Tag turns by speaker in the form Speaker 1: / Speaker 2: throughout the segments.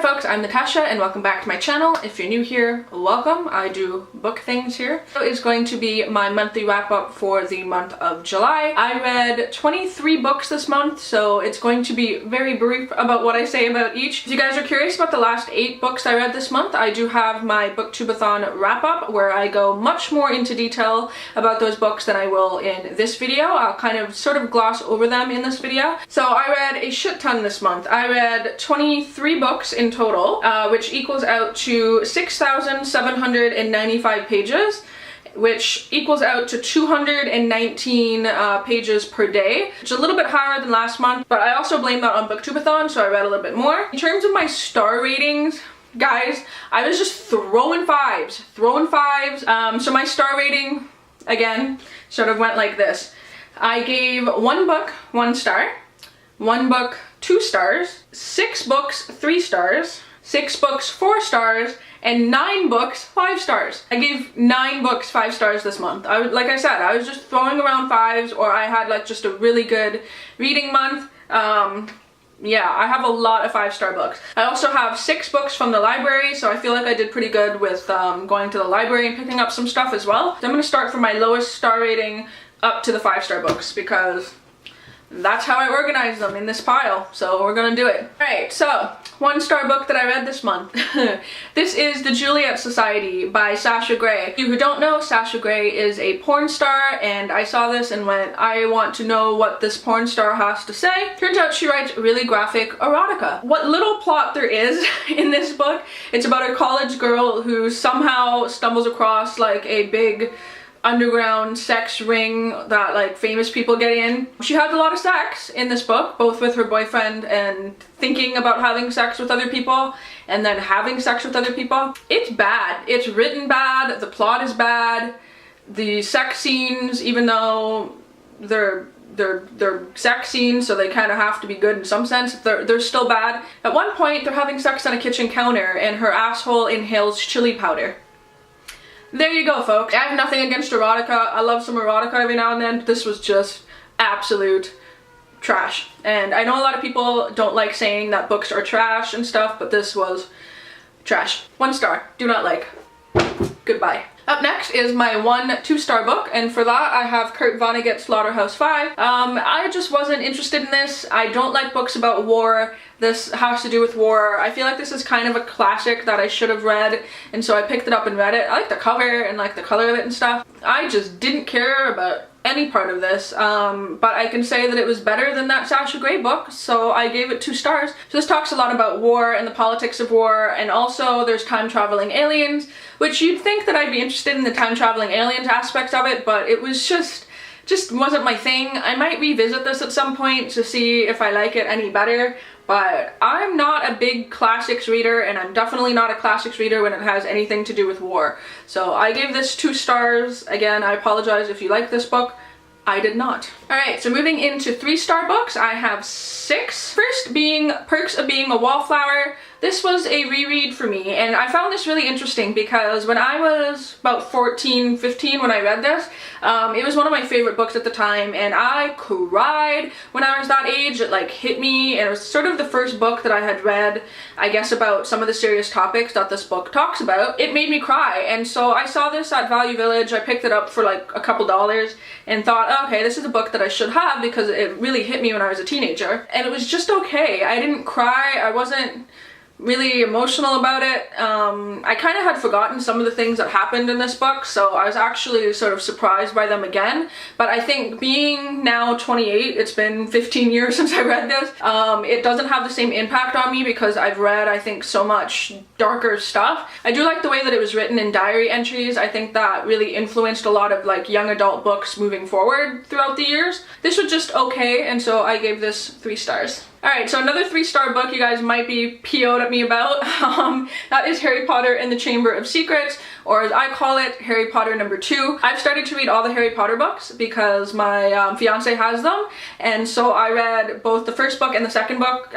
Speaker 1: folks, I'm Natasha and welcome back to my channel. If you're new here, welcome. I do book things here. So it's going to be my monthly wrap up for the month of July. I read 23 books this month, so it's going to be very brief about what I say about each. If you guys are curious about the last 8 books I read this month, I do have my booktubeathon wrap up where I go much more into detail about those books than I will in this video. I'll kind of sort of gloss over them in this video. So I read a shit ton this month. I read 23 books in total, which equals out to 6,795 pages, which equals out to 219 pages per day, which is a little bit higher than last month, but I also blame that on booktubeathon, so I read a little bit more. In terms of my star ratings, guys, I was just throwing fives. So my star rating, again, sort of went like this. I gave one book 1 star, one book 2 stars, 6 books 3 stars, 6 books 4 stars, and 9 books 5 stars. I gave 9 books 5 stars this month. Like I said, I was just throwing around 5s, or I had like just a really good reading month. Yeah, I have a lot of 5-star books. I also have 6 books from the library, so I feel like I did pretty good with going to the library and picking up some stuff as well. So I'm going to start from my lowest star rating up to the 5-star books, because that's how I organize them in this pile, so we're gonna do it. Alright, so 1-star book that I read this month. This is The Juliet Society by Sasha Grey. You who don't know, Sasha Grey is a porn star, and I saw this and went, I want to know what this porn star has to say. Turns out she writes really graphic erotica. What little plot there is in this book, it's about a college girl who somehow stumbles across like a big underground sex ring that like famous people get in. She has a lot of sex in this book, both with her boyfriend and thinking about having sex with other people and then having sex with other people. It's bad. It's written bad. The plot is bad. The sex scenes, even though they're sex scenes, so they kind of have to be good in some sense, they're still bad. At one point they're having sex on a kitchen counter and her asshole inhales chili powder. There you go, folks. I have nothing against erotica. I love some erotica every now and then. This was just absolute trash. And I know a lot of people don't like saying that books are trash and stuff, but this was trash. 1 star. Do not like. Goodbye. Up next is my 1 2-star book, and for that I have Kurt Vonnegut's Slaughterhouse-Five. I just wasn't interested in this. I don't like books about war. This has to do with war. I feel like this is kind of a classic that I should have read, and so I picked it up and read it. I like the cover and like the color of it and stuff. I just didn't care about any part of this, but I can say that it was better than that Sasha Grey book, so I gave it 2 stars. So this talks a lot about war and the politics of war, and also there's time-traveling aliens, which you'd think that I'd be interested in the time-traveling aliens aspects of it, but it was just wasn't my thing. I might revisit this at some point to see if I like it any better, but I'm not a big classics reader, and I'm definitely not a classics reader when it has anything to do with war. So I gave this 2 stars. Again, I apologize if you like this book. I did not. Alright, so moving into 3-star books, I have 6. First being Perks of Being a Wallflower. This was a reread for me, and I found this really interesting because when I was about 14, 15 when I read this, it was one of my favorite books at the time, and I cried when I was that age. It like hit me, and it was sort of the first book that I had read, I guess, about some of the serious topics that this book talks about. It made me cry, and so I saw this at Value Village. I picked it up for like a couple dollars and thought, okay, this is a book that I should have because it really hit me when I was a teenager. And it was just okay. I didn't cry. I wasn't really emotional about it. I kind of had forgotten some of the things that happened in this book, so I was actually sort of surprised by them again. But I think being now 28, it's been 15 years since I read this, it doesn't have the same impact on me because I've read, I think, so much darker stuff. I do like the way that it was written in diary entries. I think that really influenced a lot of like young adult books moving forward throughout the years. This was just okay, and so I gave this 3 stars. Alright, so another 3-star book you guys might be PO'd at me about, that is Harry Potter and the Chamber of Secrets, or as I call it, Harry Potter number 2. I've started to read all the Harry Potter books because my fiance has them, and so I read both the first book and the second book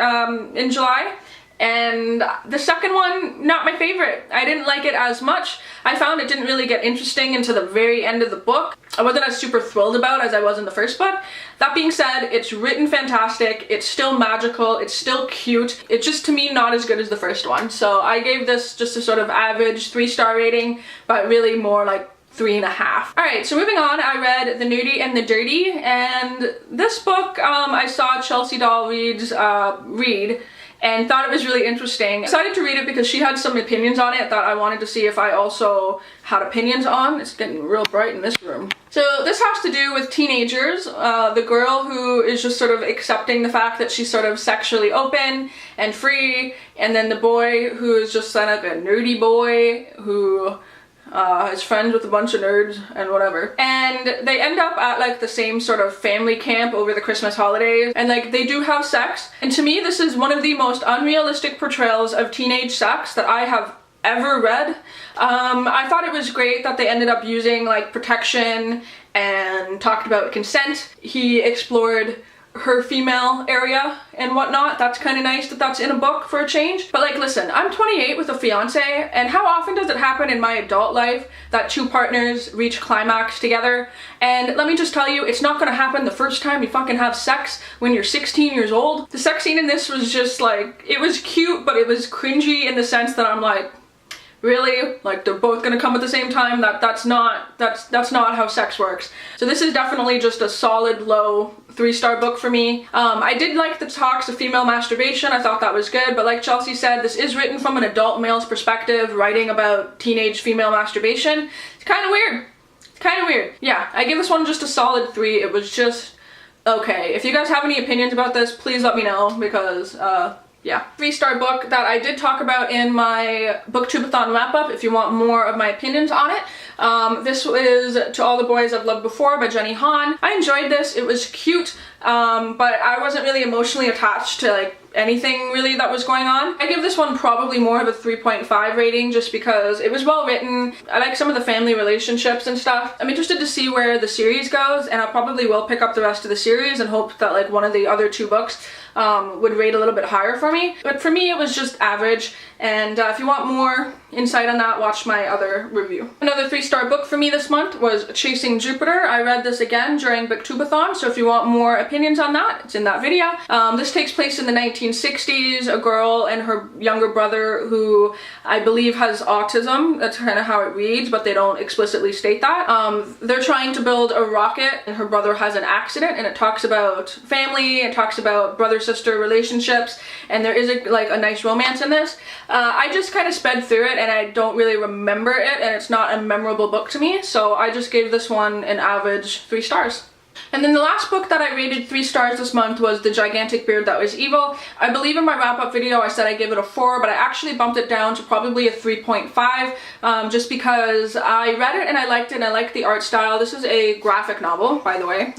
Speaker 1: in July, And the second one, not my favorite. I didn't like it as much. I found it didn't really get interesting until the very end of the book. I wasn't as super thrilled about as I was in the first book. That being said, it's written fantastic, it's still magical, it's still cute. It's just, to me, not as good as the first one. So I gave this just a sort of average 3-star rating, but really more like 3.5. Alright, so moving on, I read The Nerdy and the Dirty, and this book I saw Chelsea Doll read and thought it was really interesting. I decided to read it because she had some opinions on it that I wanted to see if I also had opinions on. It's getting real bright in this room. So this has to do with teenagers, the girl who is just sort of accepting the fact that she's sort of sexually open and free, and then the boy who is just like a nerdy boy who is friends with a bunch of nerds and whatever. And they end up at like the same sort of family camp over the Christmas holidays, and like they do have sex. And to me, this is one of the most unrealistic portrayals of teenage sex that I have ever read. I thought it was great that they ended up using like protection and talked about consent. He explored her female area and whatnot. That's kind of nice that that's in a book for a change. But like, listen, I'm 28 with a fiance, and how often does it happen in my adult life that two partners reach climax together? And let me just tell you, it's not gonna happen the first time you fucking have sex when you're 16 years old. The sex scene in this was just like, it was cute, but it was cringy in the sense that I'm like, really? Like, they're both gonna come at the same time? That's not how sex works. So this is definitely just a solid low 3-star book for me. I did like the talks of female masturbation. I thought that was good, but like Chelsea said, this is written from an adult male's perspective, writing about teenage female masturbation. It's kind of weird. It's kind of weird. Yeah, I give this one just a solid 3. It was just okay. If you guys have any opinions about this, please let me know, because yeah. 3-star book that I did talk about in my booktubeathon wrap-up if you want more of my opinions on it. This is To All the Boys I've Loved Before by Jenny Han. I enjoyed this. It was cute, but I wasn't really emotionally attached to like anything really that was going on. I give this one probably more of a 3.5 rating just because it was well written. I like some of the family relationships and stuff. I'm interested to see where the series goes, and I probably will pick up the rest of the series and hope that like one of the other 2 books would rate a little bit higher for me. But for me, it was just average, and if you want more insight on that, watch my other review. Another 3-star book for me this month was Chasing Jupiter. I read this again during booktubeathon, so if you want more opinions on that, it's in that video. This takes place in the 1960s, a girl and her younger brother who I believe has autism. That's kind of how it reads, but they don't explicitly state that. They're trying to build a rocket, and her brother has an accident, and it talks about family, it talks about brother-sister relationships, and there is a nice romance in this. I just kind of sped through it, and I don't really remember it, and it's not a memorable book to me, so I just gave this one an average 3 stars. And then the last book that I rated 3 stars this month was The Gigantic Beard That Was Evil. I believe in my wrap-up video I said I gave it a 4, but I actually bumped it down to probably a 3.5 just because I read it and I liked it and I liked the art style. This is a graphic novel, by the way.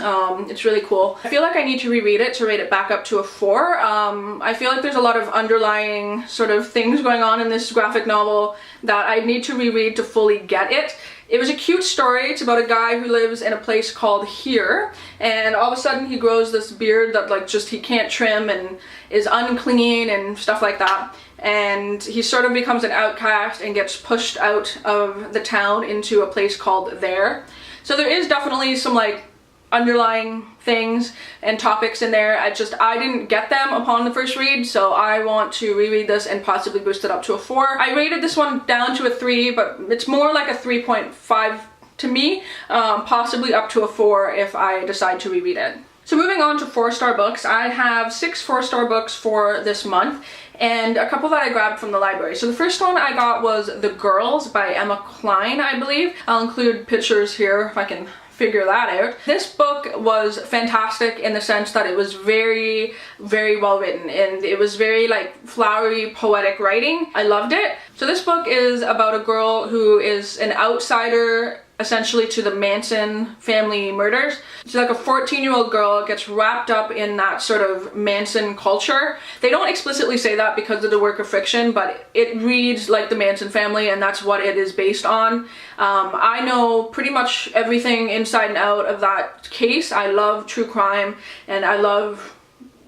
Speaker 1: It's really cool. I feel like I need to reread it to rate it back up to a 4. I feel like there's a lot of underlying sort of things going on in this graphic novel that I need to reread to fully get it. It was a cute story. It's about a guy who lives in a place called Here, and all of a sudden he grows this beard that like just he can't trim and is unclean and stuff like that. And he sort of becomes an outcast and gets pushed out of the town into a place called There. So there is definitely some like underlying things and topics in there. I didn't get them upon the first read, so I want to reread this and possibly boost it up to a 4. I rated this one down to a 3, but it's more like a 3.5 to me, possibly up to a 4 if I decide to reread it. So moving on to 4-star books, I have 6 4-star books for this month, and a couple that I grabbed from the library. So the first one I got was The Girls by Emma Cline, I believe. I'll include pictures here if I can figure that out. This book was fantastic in the sense that it was very, very well written, and it was very like flowery, poetic writing. I loved it. So this book is about a girl who is an outsider essentially to the Manson family murders. She's like a 14-year-old girl gets wrapped up in that sort of Manson culture. They don't explicitly say that because of the work of fiction, but it reads like the Manson family, and that's what it is based on. I know pretty much everything inside and out of that case. I love true crime, and I love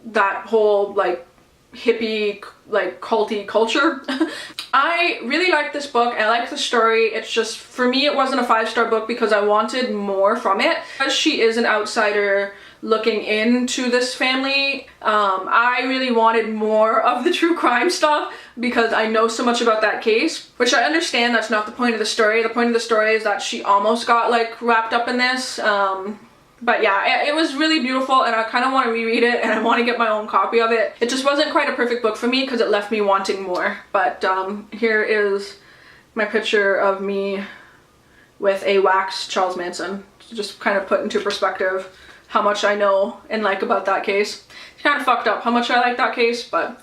Speaker 1: that whole like hippie, like culty culture. I really like this book. I like the story. It's just, for me, it wasn't a 5-star book because I wanted more from it. As she is an outsider looking into this family, I really wanted more of the true crime stuff because I know so much about that case, which I understand that's not the point of the story. The point of the story is that she almost got like wrapped up in this. But yeah, it was really beautiful, and I kind of want to reread it, and I want to get my own copy of it. It just wasn't quite a perfect book for me because it left me wanting more. But here is my picture of me with a wax Charles Manson, to just kind of put into perspective how much I know and like about that case. It's kind of fucked up how much I like that case, but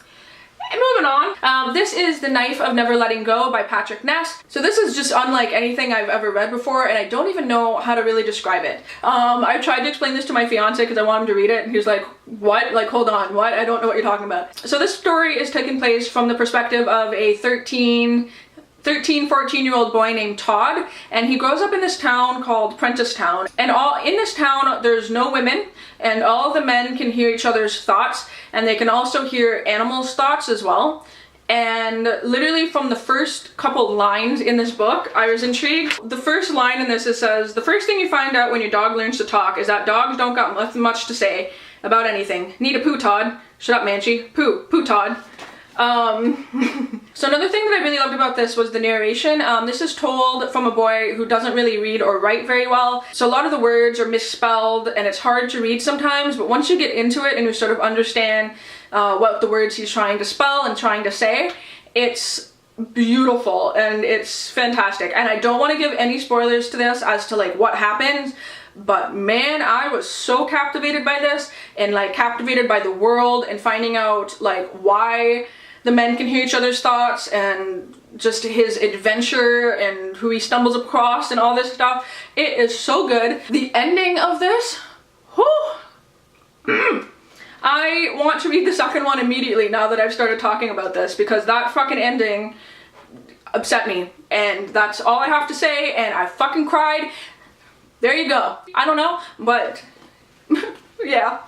Speaker 1: moving on. This is The Knife of Never Letting Go by Patrick Ness. So this is just unlike anything I've ever read before, and I don't even know how to really describe it. I tried to explain this to my fiance because I want him to read it, and he was like, what? Like, hold on, what? I don't know what you're talking about. So this story is taking place from the perspective of a 14-year-old boy named Todd, and he grows up in this town called Prentice Town. And in this town, there's no women, and all of the men can hear each other's thoughts, and they can also hear animals' thoughts as well. And literally from the first couple lines in this book, I was intrigued. The first line in this, it says, "The first thing you find out when your dog learns to talk is that dogs don't got much to say about anything. Need a poo, Todd. Shut up, Manchi. Poo. Poo, Todd." So another thing that I really loved about this was the narration. This is told from a boy who doesn't really read or write very well. So a lot of the words are misspelled and it's hard to read sometimes, but once you get into it and you sort of understand what the words he's trying to spell and trying to say, it's beautiful and it's fantastic. And I don't want to give any spoilers to this as to like what happens, but man, I was so captivated by this and like captivated by the world and finding out like why the men can hear each other's thoughts and just his adventure and who he stumbles across and all this stuff. It is so good. The ending of this, whew, I want to read the second one immediately now that I've started talking about this, because that fucking ending upset me, and that's all I have to say, and I fucking cried. There you go. I don't know, but yeah.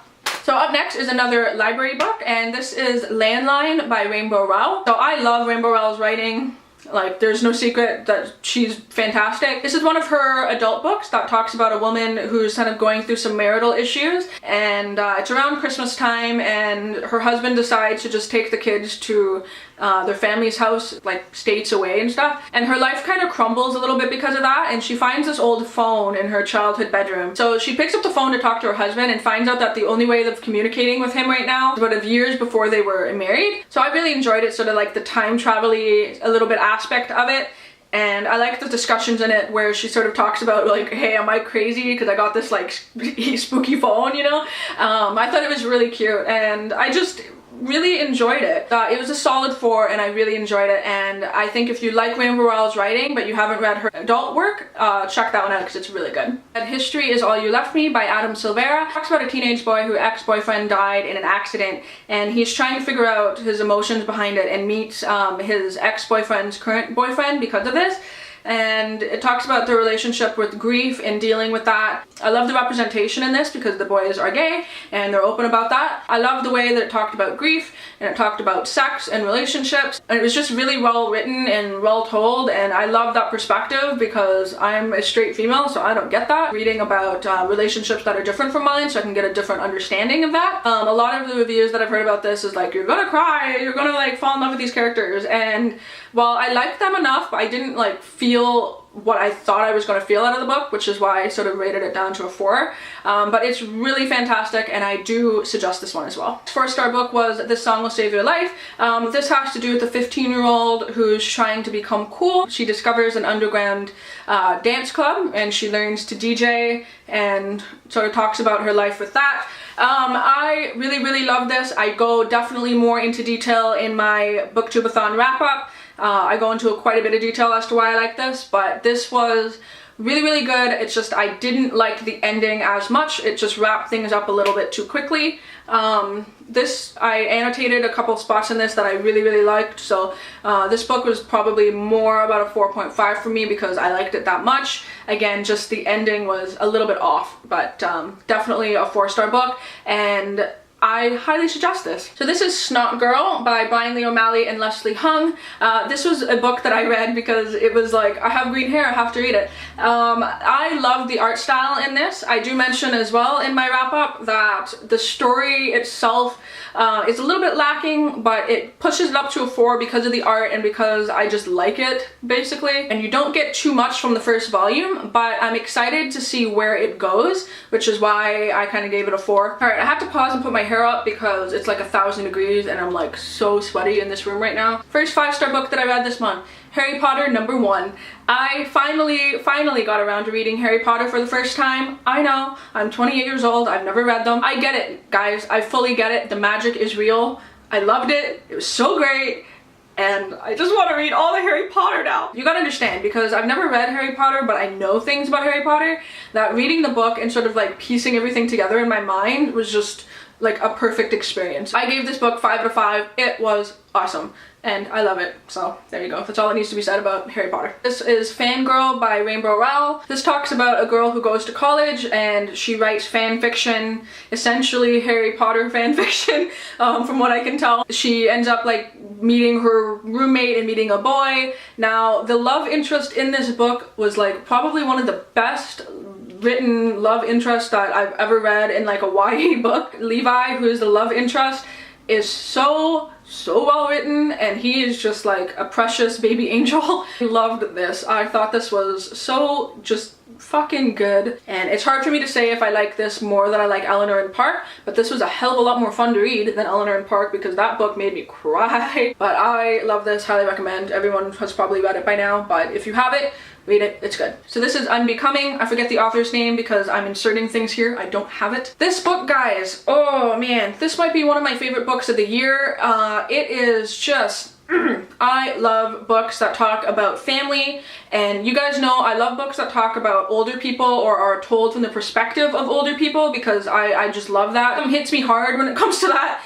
Speaker 1: So up next is another library book, and this is Landline by Rainbow Rowell. So I love Rainbow Rowell's writing. Like, there's no secret that she's fantastic. This is one of her adult books that talks about a woman who's kind of going through some marital issues, and it's around Christmas time, and her husband decides to just take the kids to their family's house, like states away and stuff, and her life kind of crumbles a little bit because of that, and she finds this old phone in her childhood bedroom. So she picks up the phone to talk to her husband and finds out that the only way of communicating with him right now is about of years before they were married. So I really enjoyed it, sort of like the time travel-y a little bit aspect of it. And I like the discussions in it where she sort of talks about like, hey, am I crazy because I got this like spooky phone, you know? I thought it was really cute, and I just really enjoyed it. It was a solid 4, and I really enjoyed it, and I think if you like Rainbow Rowell's writing but you haven't read her adult work, check that one out because it's really good. And History Is All You Left Me by Adam Silvera talks about a teenage boy whose ex-boyfriend died in an accident, and he's trying to figure out his emotions behind it and meets his ex-boyfriend's current boyfriend because of this. And it talks about the relationship with grief and dealing with that. I love the representation in this because the boys are gay and they're open about that. I love the way that it talked about grief and it talked about sex and relationships, and it was just really well written and well told, and I love that perspective because I'm a straight female, so I don't get that. Reading about relationships that are different from mine so I can get a different understanding of that. A lot of the reviews that I've heard about this is like, you're gonna cry, you're gonna like fall in love with these characters, and while I liked them enough, I didn't like feel what I thought I was going to feel out of the book, which is why I sort of rated it down to a 4. But it's really fantastic, and I do suggest this one as well. 4-star book was This Song Will Save Your Life. This has to do with a 15-year-old who's trying to become cool. She discovers an underground dance club, and she learns to DJ and sort of talks about her life with that. I really love this. I go definitely more into detail in my booktubeathon wrap-up. I go into quite a bit of detail as to why I like this, but this was really good. It's just I didn't like the ending as much. It just wrapped things up a little bit too quickly. I annotated a couple spots in this that I really liked, so this book was probably more about a 4.5 for me because I liked it that much. Again, just the ending was a little bit off, but definitely a 4-star book, and I highly suggest this. So this is Snot Girl by Brian Lee O'Malley and Leslie Hung. This was a book that I read because it was like, I have green hair, I have to read it. I love the art style in this. I do mention as well in my wrap-up that the story itself is a little bit lacking, but it pushes it up to a 4 because of the art and because I just like it, basically. And you don't get too much from the first volume, but I'm excited to see where it goes, which is why I kind of gave it a 4. Alright, I have to pause and put my hair up because it's like 1,000 degrees and I'm like so sweaty in this room right now. First 5-star book that I read this month, Harry Potter #1. I finally got around to reading Harry Potter for the first time. I know, I'm 28 years old, I've never read them. I get it, guys, I fully get it. The magic is real. I loved it. It was so great. And I just want to read all the Harry Potter now. You gotta understand, because I've never read Harry Potter, but I know things about Harry Potter, that reading the book and sort of like piecing everything together in my mind was just like a perfect experience. I gave this book 5 out of 5. It was awesome. And I love it. So there you go. That's all that needs to be said about Harry Potter. This is Fangirl by Rainbow Rowell. This talks about a girl who goes to college and she writes fan fiction, essentially Harry Potter fan fiction, from what I can tell. She ends up like meeting her roommate and meeting a boy. Now, the love interest in this book was like probably one of the best written love interest that I've ever read in like a YA book. Levi, who is the love interest, is so well written, and he is just like a precious baby angel. I loved this. I thought this was so just fucking good, and it's hard for me to say if I like this more than I like Eleanor and Park, but this was a hell of a lot more fun to read than Eleanor and Park because that book made me cry. But I love this, highly recommend. Everyone has probably read it by now, but if you have it, read it, it's good. So this is Unbecoming. I forget the author's name because I'm inserting things here. I don't have it. This book, guys, oh man, this might be one of my favorite books of the year. It is just, I love books that talk about family, and you guys know I love books that talk about older people or are told from the perspective of older people because I just love that. It hits me hard when it comes to that.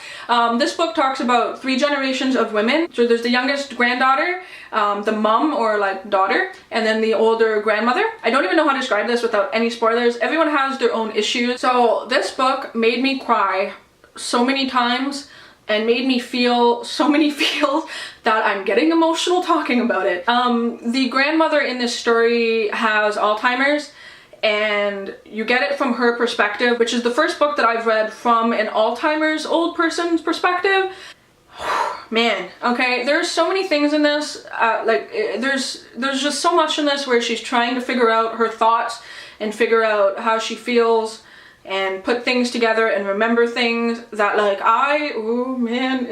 Speaker 1: This book talks about 3 generations of women. So there's the youngest granddaughter, the mom or like daughter, and then the older grandmother. I don't even know how to describe this without any spoilers. Everyone has their own issues. So this book made me cry so many times and made me feel so many feels that I'm getting emotional talking about it. The grandmother in this story has Alzheimer's, and you get it from her perspective, which is the first book that I've read from an Alzheimer's old person's perspective. Man, okay, there's so many things in this, there's just so much in this where she's trying to figure out her thoughts and figure out how she feels and put things together and remember things that like oh man,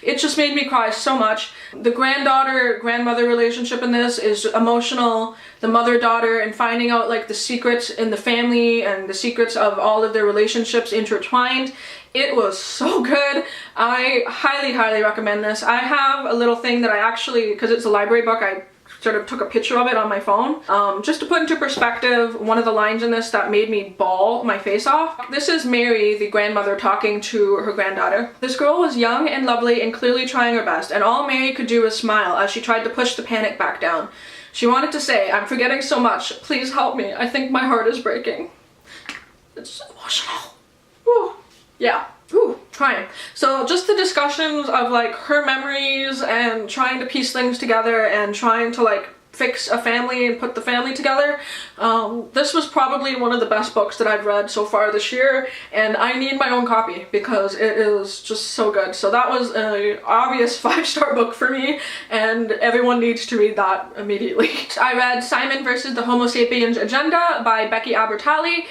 Speaker 1: it just made me cry so much. The grandmother relationship in this is emotional. The mother-daughter and finding out like the secrets in the family and the secrets of all of their relationships intertwined. It was so good. I highly recommend this. I have a little thing that I actually, because it's a library book, I sort of took a picture of it on my phone. Just to put into perspective, one of the lines in this that made me bawl my face off. This is Mary, the grandmother, talking to her granddaughter. This girl was young and lovely and clearly trying her best, and all Mary could do was smile as she tried to push the panic back down. She wanted to say, "I'm forgetting so much. Please help me. I think my heart is breaking." It's emotional. Whew. Yeah. Ooh, trying. So just the discussions of like her memories and trying to piece things together and trying to like fix a family and put the family together. This was probably one of the best books that I've read so far this year, and I need my own copy because it is just so good. So that was an obvious 5-star book for me, and everyone needs to read that immediately. I read Simon versus the Homo Sapiens Agenda by Becky Albertalli.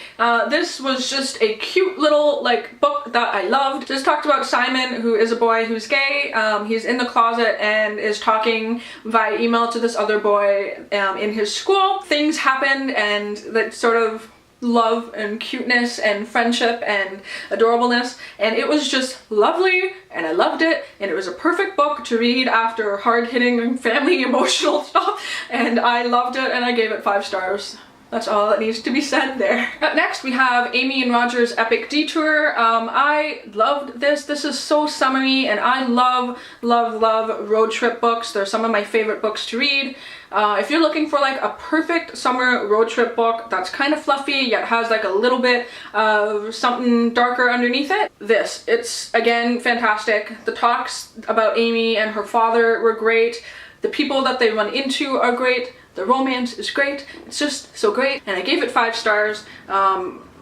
Speaker 1: This was just a cute little like book that I loved. This talked about Simon, who is a boy who's gay. He's in the closet and is talking via email to this other boy in his school. Things happened, and that sort of love and cuteness and friendship and adorableness, and it was just lovely, and I loved it, and it was a perfect book to read after hard-hitting family emotional stuff, and I loved it, and I gave it 5 stars. That's all that needs to be said there. Up next we have Amy and Roger's Epic Detour. I loved this. This is so summery, and I love road trip books. They're some of my favorite books to read. If you're looking for like a perfect summer road trip book that's kind of fluffy yet has like a little bit of something darker underneath it, it's again fantastic. The talks about Amy and her father were great. The people that they run into are great. The romance is great. It's just so great, and I gave it 5 stars.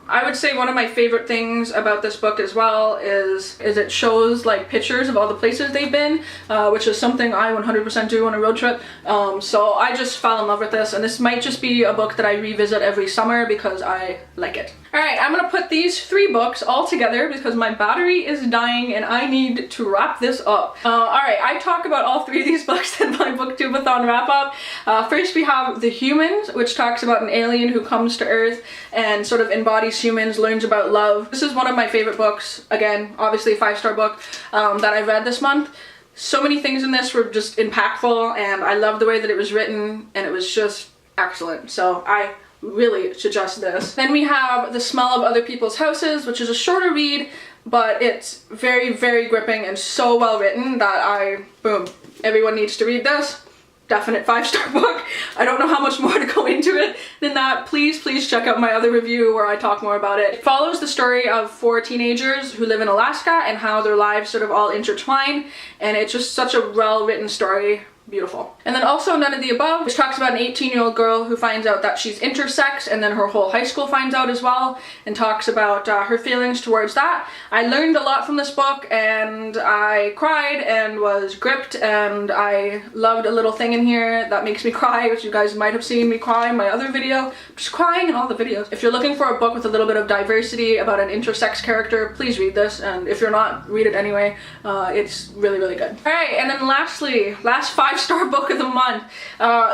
Speaker 1: I would say one of my favorite things about this book as well is it shows like pictures of all the places they've been, which is something I 100% do on a road trip. So I just fell in love with this, and this might just be a book that I revisit every summer because I like it. Alright, I'm gonna put these 3 books all together because my battery is dying and I need to wrap this up. Alright, I talk about all 3 of these books in my booktubeathon wrap up. First we have The Humans, which talks about an alien who comes to Earth and sort of embodies humans, learns about love. This is one of my favorite books. Again, obviously a 5-star book that I read this month. So many things in this were just impactful, and I loved the way that it was written, and it was just excellent. So I really suggest this. Then we have The Smell of Other People's Houses, which is a shorter read, but it's very, very gripping and so well written that boom, everyone needs to read this. Definite 5-star book. I don't know how much more to go into it than that. Please check out my other review where I talk more about it. It follows the story of 4 teenagers who live in Alaska and how their lives sort of all intertwine, and it's just such a well-written story. Beautiful. And then also None of the Above, which talks about an 18-year-old girl who finds out that she's intersex, and then her whole high school finds out as well, and talks about her feelings towards that. I learned a lot from this book, and I cried and was gripped, and I loved a little thing in here that makes me cry, which you guys might have seen me cry in my other video. I'm just crying in all the videos. If you're looking for a book with a little bit of diversity about an intersex character, please read this, and if you're not, read it anyway. It's really, really good. Alright, and then lastly, last 5-star book of the month.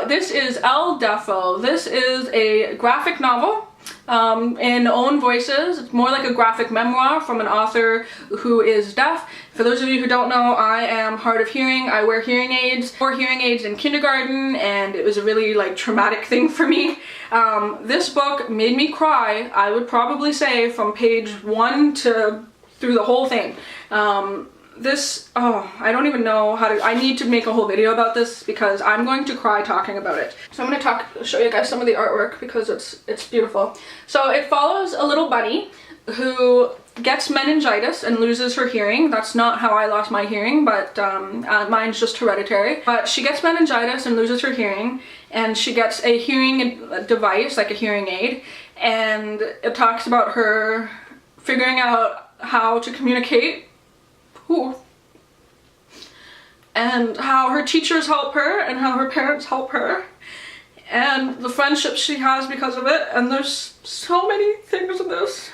Speaker 1: This is El Defo. This is a graphic novel in own voices. It's more like a graphic memoir from an author who is deaf. For those of you who don't know, I am hard of hearing. I wear hearing aids. I wore hearing aids in kindergarten, and it was a really like traumatic thing for me. This book made me cry, I would probably say, from page 1 to through the whole thing. I don't even know how to, I need to make a whole video about this because I'm going to cry talking about it. So I'm going to show you guys some of the artwork because it's beautiful. So it follows a little bunny who gets meningitis and loses her hearing. That's not how I lost my hearing, but mine's just hereditary. But she gets meningitis and loses her hearing, and she gets a hearing device, like a hearing aid, and it talks about her figuring out how to communicate and how her teachers help her and how her parents help her and the friendships she has because of it, and there's so many things in this.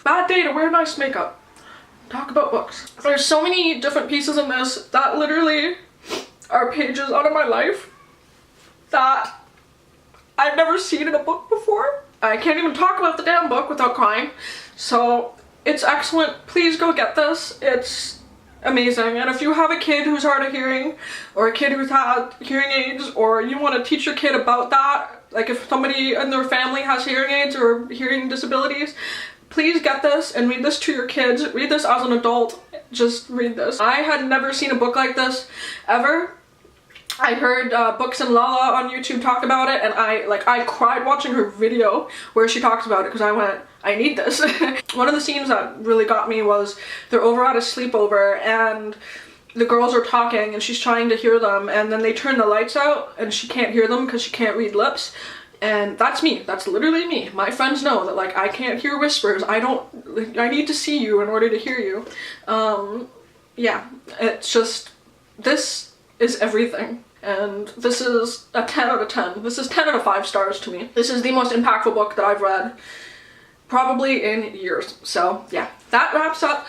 Speaker 1: Bad day to wear nice makeup. Talk about books. There's so many different pieces in this that literally are pages out of my life that I've never seen in a book before. I can't even talk about the damn book without crying, so it's excellent. Please go get this. It's amazing. And if you have a kid who's hard of hearing, or a kid who's had hearing aids, or you want to teach your kid about that, like if somebody in their family has hearing aids or hearing disabilities, please get this and read this to your kids. Read this as an adult. Just read this. I had never seen a book like this ever. I heard Books and Lala on YouTube talk about it, and I cried watching her video where she talks about it because I went, I need this. One of the scenes that really got me was they're over at a sleepover and the girls are talking and she's trying to hear them, and then they turn the lights out and she can't hear them because she can't read lips. And that's me. That's literally me. My friends know that like I can't hear whispers. I need to see you in order to hear you. Yeah, it's just, this is everything. And this is a 10 out of 10. This is 10 out of 5 stars to me. This is the most impactful book that I've read probably in years. So yeah, that wraps up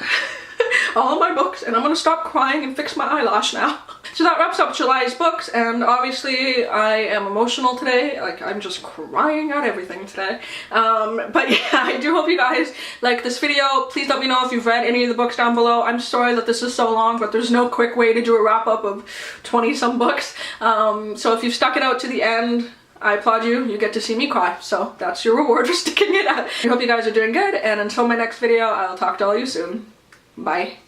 Speaker 1: all of my books, and I'm gonna stop crying and fix my eyelash now. So that wraps up July's books, and obviously I am emotional today. Like, I'm just crying at everything today. But yeah, I do hope you guys like this video. Please let me know if you've read any of the books down below. I'm sorry that this is so long, but there's no quick way to do a wrap up of 20 some books. So if you've stuck it out to the end, I applaud you. You get to see me cry, so that's your reward for sticking it out. I hope you guys are doing good, and until my next video, I'll talk to all you soon. Bye.